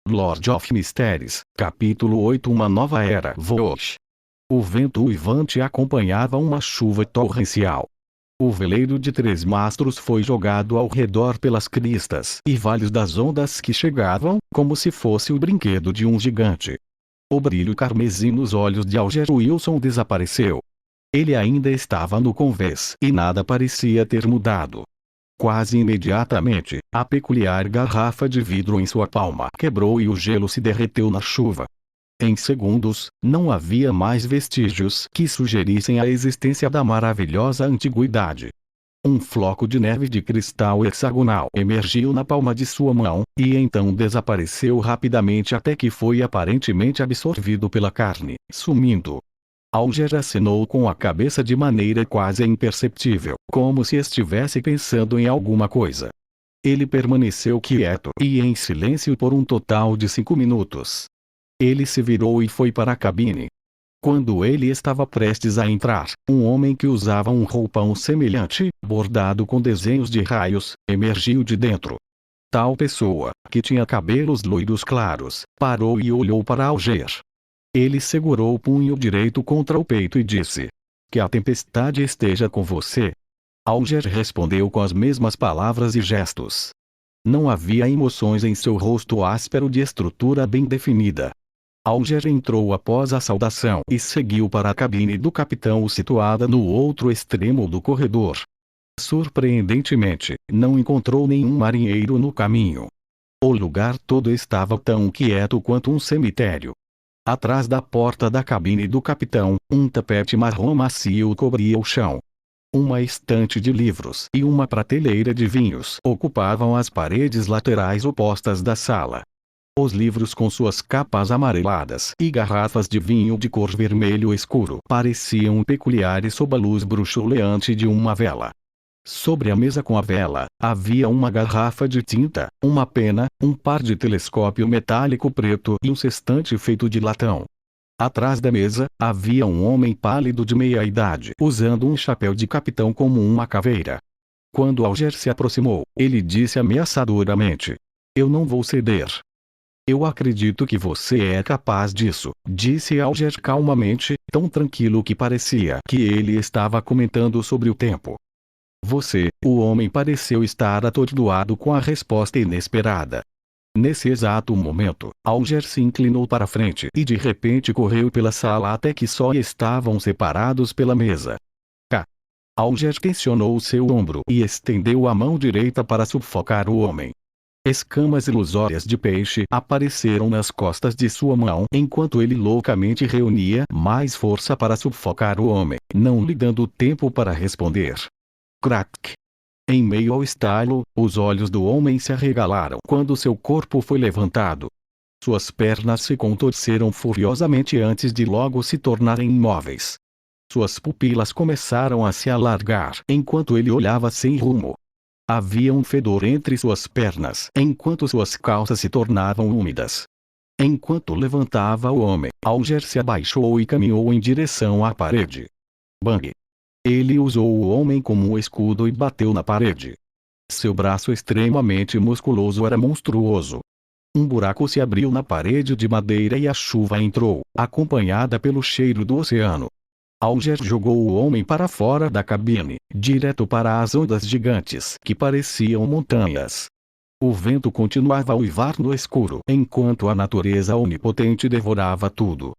Lord of Mysteries, capítulo 8. Uma nova era. Voz. O vento uivante acompanhava uma chuva torrencial. O veleiro de 3 mastros foi jogado ao redor pelas cristas e vales das ondas que chegavam, como se fosse o brinquedo de um gigante. O brilho carmesim nos olhos de Alger Wilson desapareceu. Ele ainda estava no convés e nada parecia ter mudado. Quase imediatamente, a peculiar garrafa de vidro em sua palma quebrou e o gelo se derreteu na chuva. Em segundos, não havia mais vestígios que sugerissem a existência da maravilhosa antiguidade. Um floco de neve de cristal hexagonal emergiu na palma de sua mão, e então desapareceu rapidamente até que foi aparentemente absorvido pela carne, sumindo. Alger acenou com a cabeça de maneira quase imperceptível, como se estivesse pensando em alguma coisa. Ele permaneceu quieto e em silêncio por um total de 5 minutos. Ele se virou e foi para a cabine. Quando ele estava prestes a entrar, um homem que usava um roupão semelhante, bordado com desenhos de raios, emergiu de dentro. Tal pessoa, que tinha cabelos loiros claros, parou e olhou para Alger. Ele segurou o punho direito contra o peito e disse: "Que a tempestade esteja com você." Alger respondeu com as mesmas palavras e gestos. Não havia emoções em seu rosto áspero de estrutura bem definida. Alger entrou após a saudação e seguiu para a cabine do capitão situada no outro extremo do corredor. Surpreendentemente, não encontrou nenhum marinheiro no caminho. O lugar todo estava tão quieto quanto um cemitério. Atrás da porta da cabine do capitão, um tapete marrom macio cobria o chão. Uma estante de livros e uma prateleira de vinhos ocupavam as paredes laterais opostas da sala. Os livros com suas capas amareladas e garrafas de vinho de cor vermelho escuro pareciam peculiares sob a luz bruxuleante de uma vela. Sobre a mesa com a vela, havia uma garrafa de tinta, uma pena, um par de telescópio metálico preto e um sextante feito de latão. Atrás da mesa, havia um homem pálido de meia-idade, usando um chapéu de capitão como uma caveira. Quando Alger se aproximou, ele disse ameaçadoramente: "Eu não vou ceder." "Eu acredito que você é capaz disso", disse Alger calmamente, tão tranquilo que parecia que ele estava comentando sobre o tempo. O homem pareceu estar atordoado com a resposta inesperada. Nesse exato momento, Alger se inclinou para frente e de repente correu pela sala até que só estavam separados pela mesa. Alger tensionou seu ombro e estendeu a mão direita para sufocar o homem. Escamas ilusórias de peixe apareceram nas costas de sua mão enquanto ele loucamente reunia mais força para sufocar o homem, não lhe dando tempo para responder. Crack! Em meio ao estalo, os olhos do homem se arregalaram quando seu corpo foi levantado. Suas pernas se contorceram furiosamente antes de logo se tornarem imóveis. Suas pupilas começaram a se alargar enquanto ele olhava sem rumo. Havia um fedor entre suas pernas enquanto suas calças se tornavam úmidas. Enquanto levantava o homem, Alger se abaixou e caminhou em direção à parede. Bang! Ele usou o homem como um escudo e bateu na parede. Seu braço extremamente musculoso era monstruoso. Um buraco se abriu na parede de madeira e a chuva entrou, acompanhada pelo cheiro do oceano. Alger jogou o homem para fora da cabine, direto para as ondas gigantes que pareciam montanhas. O vento continuava a uivar no escuro enquanto a natureza onipotente devorava tudo.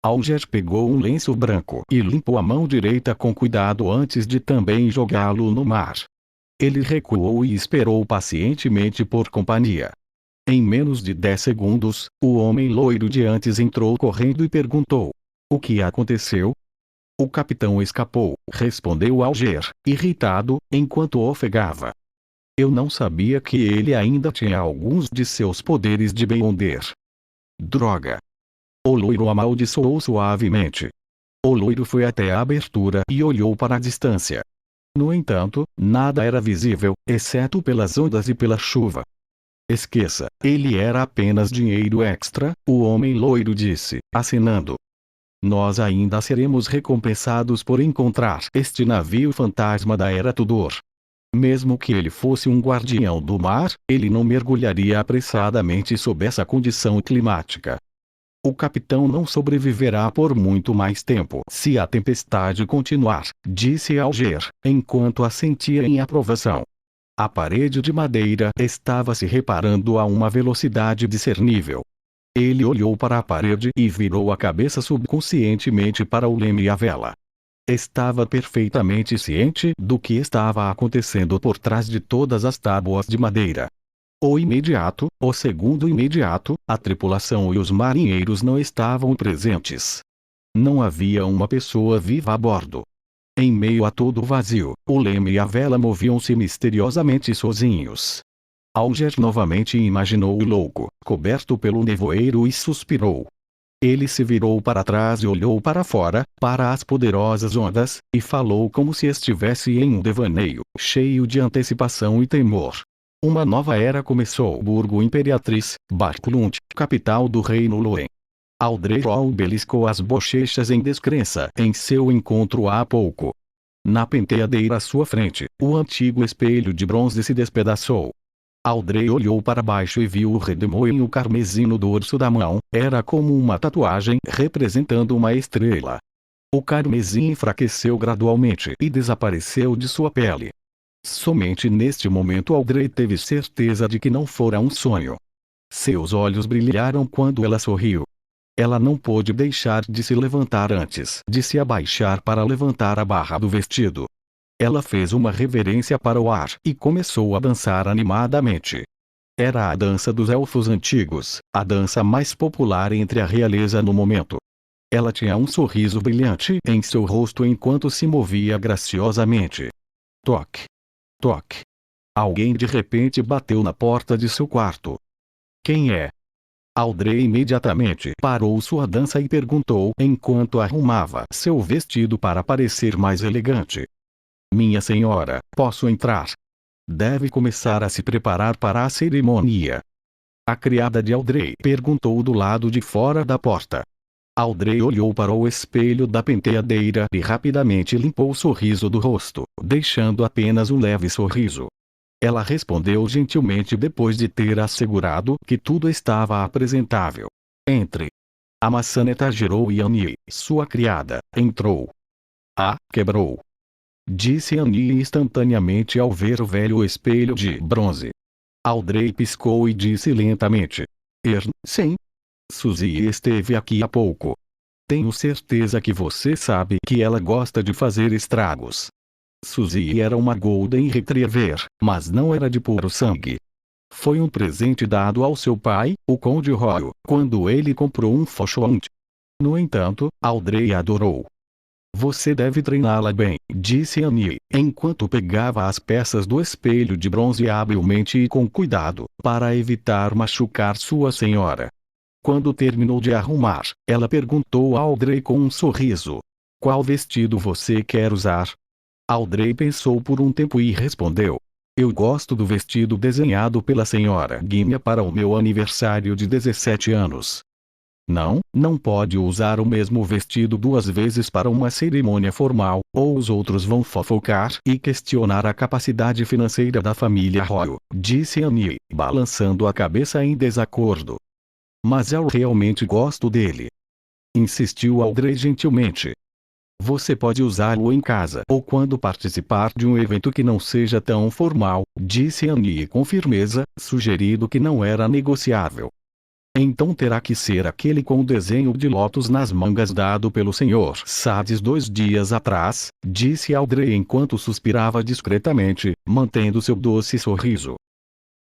Alger pegou um lenço branco e limpou a mão direita com cuidado antes de também jogá-lo no mar. Ele recuou e esperou pacientemente por companhia. Em menos de 10 segundos, o homem loiro de antes entrou correndo e perguntou: "O que aconteceu?" "O capitão escapou", respondeu Alger, irritado, enquanto ofegava. "Eu não sabia que ele ainda tinha alguns de seus poderes de Beyonder." "Droga!" O loiro amaldiçoou suavemente. O loiro foi até a abertura e olhou para a distância. No entanto, nada era visível, exceto pelas ondas e pela chuva. "Esqueça, ele era apenas dinheiro extra", o homem loiro disse, acenando. "Nós ainda seremos recompensados por encontrar este navio fantasma da Era Tudor." Mesmo que ele fosse um guardião do mar, ele não mergulharia apressadamente sob essa condição climática. O capitão não sobreviverá por muito mais tempo se a tempestade continuar, disse Alger, enquanto assentia em aprovação. A parede de madeira estava se reparando a uma velocidade discernível. Ele olhou para a parede e virou a cabeça subconscientemente para o leme e a vela. Estava perfeitamente ciente do que estava acontecendo por trás de todas as tábuas de madeira. O segundo imediato, a tripulação e os marinheiros não estavam presentes. Não havia uma pessoa viva a bordo. Em meio a todo o vazio, o leme e a vela moviam-se misteriosamente sozinhos. Alger novamente imaginou o louco, coberto pelo nevoeiro, e suspirou. Ele se virou para trás e olhou para fora, para as poderosas ondas, e falou como se estivesse em um devaneio, cheio de antecipação e temor. Uma nova era começou. Burgo Imperatriz, Barklund, capital do reino Luen. Aldreol beliscou as bochechas em descrença em seu encontro há pouco. Na penteadeira à sua frente, o antigo espelho de bronze se despedaçou. Aldrey olhou para baixo e viu o redemoinho carmesim no dorso da mão. Era como uma tatuagem representando uma estrela. O carmesim enfraqueceu gradualmente e desapareceu de sua pele. Somente neste momento Aldrey teve certeza de que não fora um sonho. Seus olhos brilharam quando ela sorriu. Ela não pôde deixar de se levantar antes de se abaixar para levantar a barra do vestido. Ela fez uma reverência para o ar e começou a dançar animadamente. Era a dança dos elfos antigos, a dança mais popular entre a realeza no momento. Ela tinha um sorriso brilhante em seu rosto enquanto se movia graciosamente. Toque. Toque. Alguém de repente bateu na porta de seu quarto. Quem é? Aldrey imediatamente parou sua dança e perguntou enquanto arrumava seu vestido para parecer mais elegante. Minha senhora, posso entrar? Deve começar a se preparar para a cerimônia. A criada de Aldrey perguntou do lado de fora da porta. Aldrey olhou para o espelho da penteadeira e rapidamente limpou o sorriso do rosto, deixando apenas um leve sorriso. Ela respondeu gentilmente depois de ter assegurado que tudo estava apresentável. Entre. A maçaneta girou e Annie, sua criada, entrou. Quebrou. Disse Annie instantaneamente ao ver o velho espelho de bronze. Aldrey piscou e disse lentamente. Sim. Suzy esteve aqui há pouco. Tenho certeza que você sabe que ela gosta de fazer estragos. Suzy era uma Golden Retriever, mas não era de puro sangue. Foi um presente dado ao seu pai, o Conde Royal, quando ele comprou um Foxhound. No entanto, Aldrey adorou. Você deve treiná-la bem, disse Annie, enquanto pegava as peças do espelho de bronze habilmente e com cuidado, para evitar machucar sua senhora. Quando terminou de arrumar, ela perguntou a Aldrey com um sorriso. Qual vestido você quer usar? Aldrey pensou por um tempo e respondeu. Eu gosto do vestido desenhado pela senhora Guimia para o meu aniversário de 17 anos. Não pode usar o mesmo vestido duas vezes para uma cerimônia formal, ou os outros vão fofocar e questionar a capacidade financeira da família Royal, disse Annie, balançando a cabeça em desacordo. Mas eu realmente gosto dele. Insistiu Aldrey gentilmente. Você pode usá-lo em casa ou quando participar de um evento que não seja tão formal, disse Annie com firmeza, sugerindo que não era negociável. Então terá que ser aquele com o desenho de lótus nas mangas dado pelo Sr. Sades 2 dias atrás, disse Aldrey enquanto suspirava discretamente, mantendo seu doce sorriso.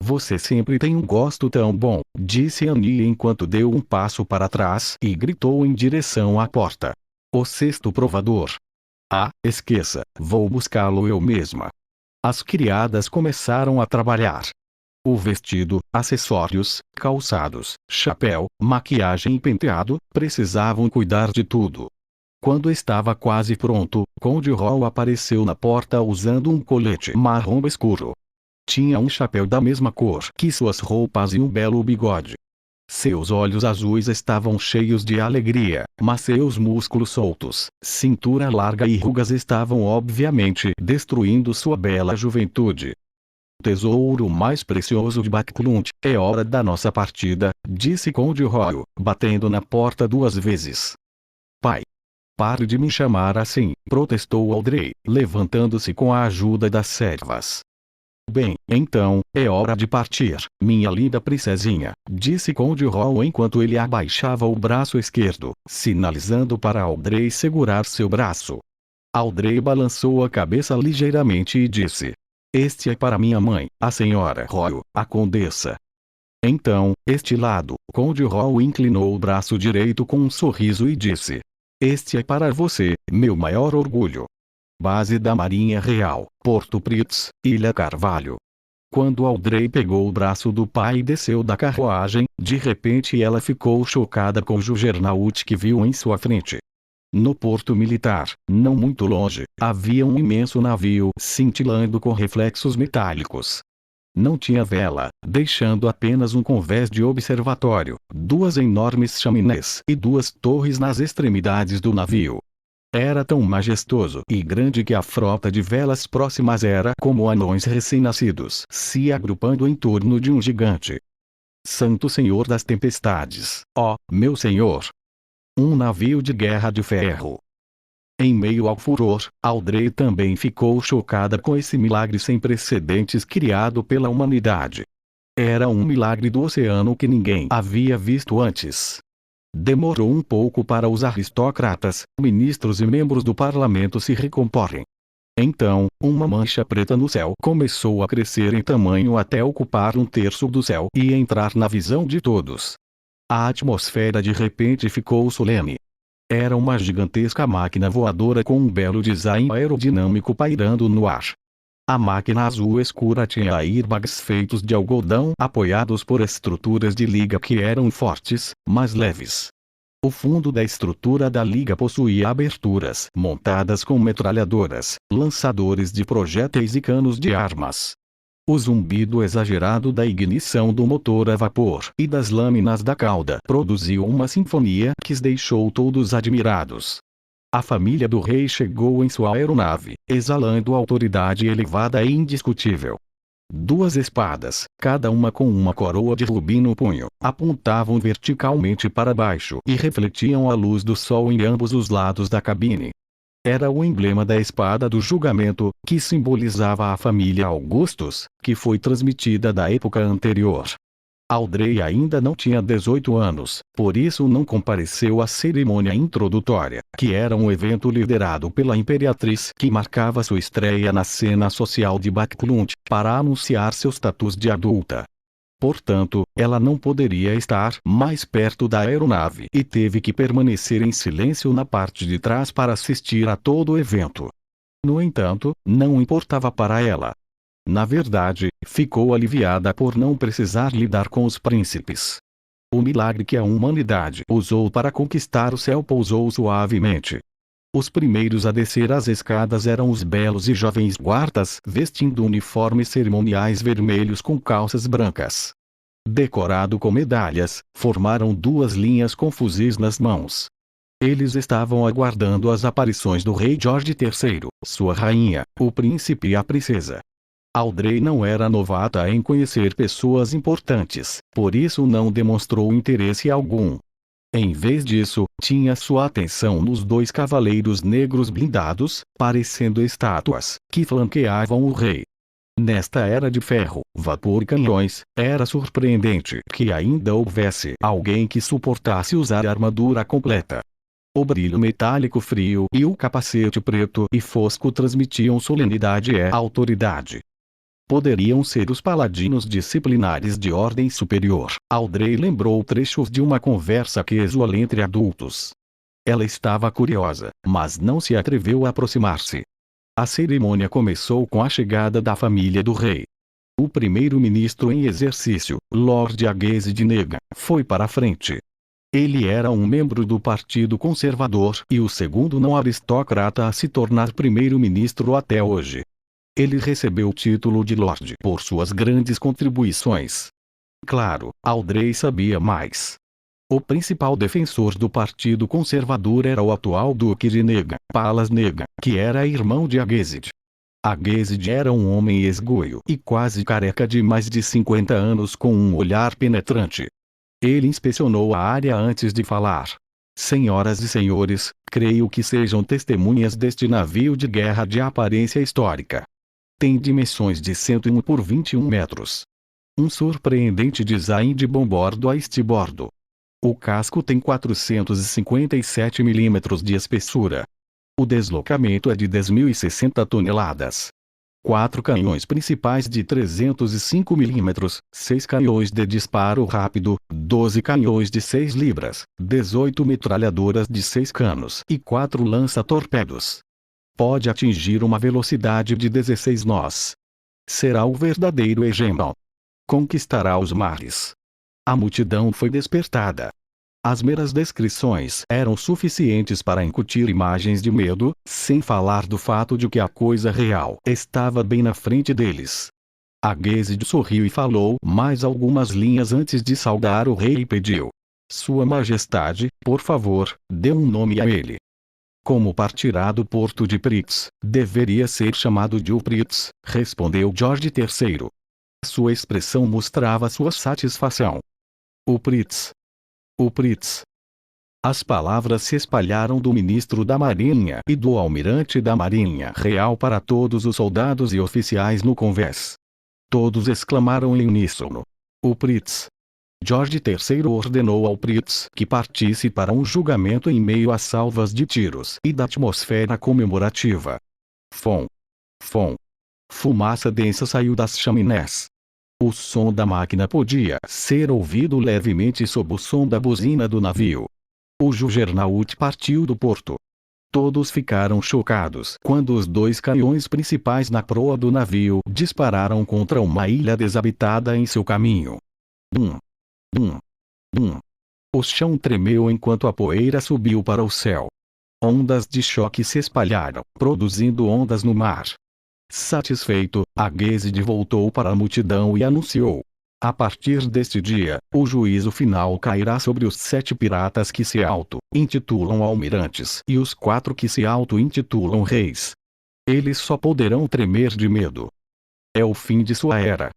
Você sempre tem um gosto tão bom, disse Annie enquanto deu um passo para trás e gritou em direção à porta. O sexto provador. Esqueça, vou buscá-lo eu mesma. As criadas começaram a trabalhar. O vestido, acessórios, calçados, chapéu, maquiagem e penteado, precisavam cuidar de tudo. Quando estava quase pronto, Conde Royal apareceu na porta usando um colete marrom escuro. Tinha um chapéu da mesma cor que suas roupas e um belo bigode. Seus olhos azuis estavam cheios de alegria, mas seus músculos soltos, cintura larga e rugas estavam obviamente destruindo sua bela juventude. Tesouro mais precioso de Backlund, é hora da nossa partida, disse Conde Royal, batendo na porta 2 vezes. Pai! Pare de me chamar assim, protestou Audrey, levantando-se com a ajuda das servas. Bem, então, é hora de partir, minha linda princesinha, disse Conde Royal enquanto ele abaixava o braço esquerdo, sinalizando para Audrey segurar seu braço. Audrey balançou a cabeça ligeiramente e disse: Este é para minha mãe, a senhora Royal, a condessa. Então, este lado, Conde Royal inclinou o braço direito com um sorriso e disse: Este é para você, meu maior orgulho. Base da Marinha Real, Porto Pritz, Ilha Carvalho. Quando Audrey pegou o braço do pai e desceu da carruagem, de repente ela ficou chocada com o juggernaut que viu em sua frente. No porto militar, não muito longe, havia um imenso navio cintilando com reflexos metálicos. Não tinha vela, deixando apenas um convés de observatório, 2 enormes chaminés e 2 torres nas extremidades do navio. Era tão majestoso e grande que a frota de velas próximas era como anões recém-nascidos se agrupando em torno de um gigante. Santo Senhor das Tempestades, ó, meu Senhor! Um navio de guerra de ferro. Em meio ao furor, Audrey também ficou chocada com esse milagre sem precedentes criado pela humanidade. Era um milagre do oceano que ninguém havia visto antes. Demorou um pouco para os aristocratas, ministros e membros do parlamento se recomporem. Então, uma mancha preta no céu começou a crescer em tamanho até ocupar 1/3 do céu e entrar na visão de todos. A atmosfera de repente ficou solene. Era uma gigantesca máquina voadora com um belo design aerodinâmico pairando no ar. A máquina azul escura tinha airbags feitos de algodão apoiados por estruturas de liga que eram fortes, mas leves. O fundo da estrutura da liga possuía aberturas montadas com metralhadoras, lançadores de projéteis e canos de armas. O zumbido exagerado da ignição do motor a vapor e das lâminas da cauda produziu uma sinfonia que os deixou todos admirados. A família do rei chegou em sua aeronave, exalando autoridade elevada e indiscutível. 2 espadas, cada uma com uma coroa de rubi no punho, apontavam verticalmente para baixo e refletiam a luz do sol em ambos os lados da cabine. Era o emblema da espada do julgamento, que simbolizava a família Augustus, que foi transmitida da época anterior. Audrey ainda não tinha 18 anos, por isso não compareceu à cerimônia introdutória, que era um evento liderado pela imperatriz que marcava sua estreia na cena social de Backlund, para anunciar seu status de adulta. Portanto, ela não poderia estar mais perto da aeronave e teve que permanecer em silêncio na parte de trás para assistir a todo o evento. No entanto, não importava para ela. Na verdade, ficou aliviada por não precisar lidar com os príncipes. O milagre que a humanidade usou para conquistar o céu pousou suavemente. Os primeiros a descer as escadas eram os belos e jovens guardas vestindo uniformes cerimoniais vermelhos com calças brancas. Decorado com medalhas, formaram 2 linhas com fuzis nas mãos. Eles estavam aguardando as aparições do rei George III, sua rainha, o príncipe e a princesa. Audrey não era novata em conhecer pessoas importantes, por isso não demonstrou interesse algum. Em vez disso, tinha sua atenção nos 2 cavaleiros negros blindados, parecendo estátuas, que flanqueavam o rei. Nesta era de ferro, vapor e canhões, era surpreendente que ainda houvesse alguém que suportasse usar armadura completa. O brilho metálico frio e o capacete preto e fosco transmitiam solenidade e autoridade. Poderiam ser os paladinos disciplinares de ordem superior. Audrey lembrou trechos de uma conversa casual entre adultos. Ela estava curiosa, mas não se atreveu a aproximar-se. A cerimônia começou com a chegada da família do rei. O primeiro-ministro em exercício, Lord Agassiz de Nega, foi para a frente. Ele era um membro do Partido Conservador e o segundo não aristocrata a se tornar primeiro-ministro até hoje. Ele recebeu o título de Lord por suas grandes contribuições. Claro, Aldrey sabia mais. O principal defensor do Partido Conservador era o atual Duque de Nega, Palas Nega, que era irmão de Agezid. Agezid era um homem esguio e quase careca de mais de 50 anos com um olhar penetrante. Ele inspecionou a área antes de falar. Senhoras e senhores, creio que sejam testemunhas deste navio de guerra de aparência histórica. Tem dimensões de 101 por 21 metros. Um surpreendente design de bombordo a estibordo. O casco tem 457 milímetros de espessura. O deslocamento é de 10.060 toneladas. 4 canhões principais de 305 milímetros, 6 canhões de disparo rápido, 12 canhões de 6 libras, 18 metralhadoras de 6 canos e 4 lança-torpedos. Pode atingir uma velocidade de 16 nós. Será o verdadeiro hegemão. Conquistará os mares. A multidão foi despertada. As meras descrições eram suficientes para incutir imagens de medo, sem falar do fato de que a coisa real estava bem na frente deles. Agezid sorriu e falou mais algumas linhas antes de saudar o rei e pediu: Sua Majestade, por favor, dê um nome a ele. Como partirá do porto de Pritz, deveria ser chamado de Upritz, respondeu George III. Sua expressão mostrava sua satisfação. Upritz. Upritz. As palavras se espalharam do ministro da Marinha e do almirante da Marinha Real para todos os soldados e oficiais no convés. Todos exclamaram em uníssono: Upritz. George III ordenou ao Pritz que partisse para um julgamento em meio a salvas de tiros e da atmosfera comemorativa. Fom. Fom. Fumaça densa saiu das chaminés. O som da máquina podia ser ouvido levemente sob o som da buzina do navio. O Juggernaut partiu do porto. Todos ficaram chocados quando os 2 canhões principais na proa do navio dispararam contra uma ilha desabitada em seu caminho. Bum! Bum! Bum! O chão tremeu enquanto a poeira subiu para o céu. Ondas de choque se espalharam, produzindo ondas no mar. Satisfeito, Agezid voltou para a multidão e anunciou: a partir deste dia, o juízo final cairá sobre os 7 piratas que se auto-intitulam almirantes e os 4 que se auto-intitulam reis. Eles só poderão tremer de medo. É o fim de sua era.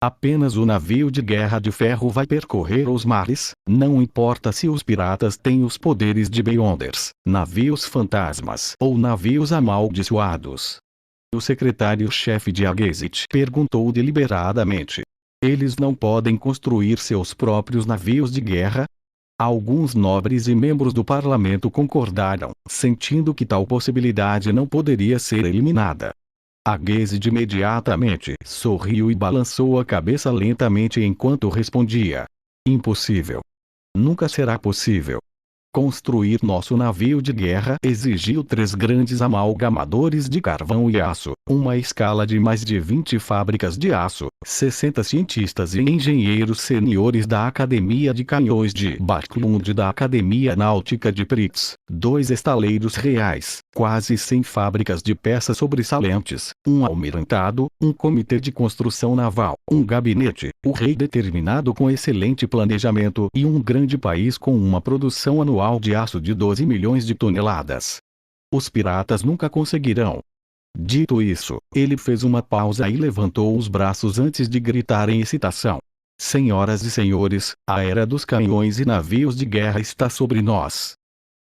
Apenas o navio de guerra de ferro vai percorrer os mares, não importa se os piratas têm os poderes de Beyonders, navios fantasmas ou navios amaldiçoados. O secretário-chefe de Agezid perguntou deliberadamente: eles não podem construir seus próprios navios de guerra? Alguns nobres e membros do parlamento concordaram, sentindo que tal possibilidade não poderia ser eliminada. Agezid imediatamente sorriu e balançou a cabeça lentamente enquanto respondia: impossível. Nunca será possível. Construir nosso navio de guerra exigiu 3 grandes amalgamadores de carvão e aço, uma escala de mais de 20 fábricas de aço, 60 cientistas e engenheiros seniores da Academia de Canhões de Barklund e da Academia Náutica de Pritz, 2 estaleiros reais, quase 100 fábricas de peças sobressalentes, um almirantado, um comitê de construção naval, um gabinete, o rei determinado com excelente planejamento e um grande país com uma produção anual de aço de 12 milhões de toneladas. Os piratas nunca conseguirão. Dito isso, ele fez uma pausa e levantou os braços antes de gritar em excitação: Senhoras e senhores, a era dos canhões e navios de guerra está sobre nós.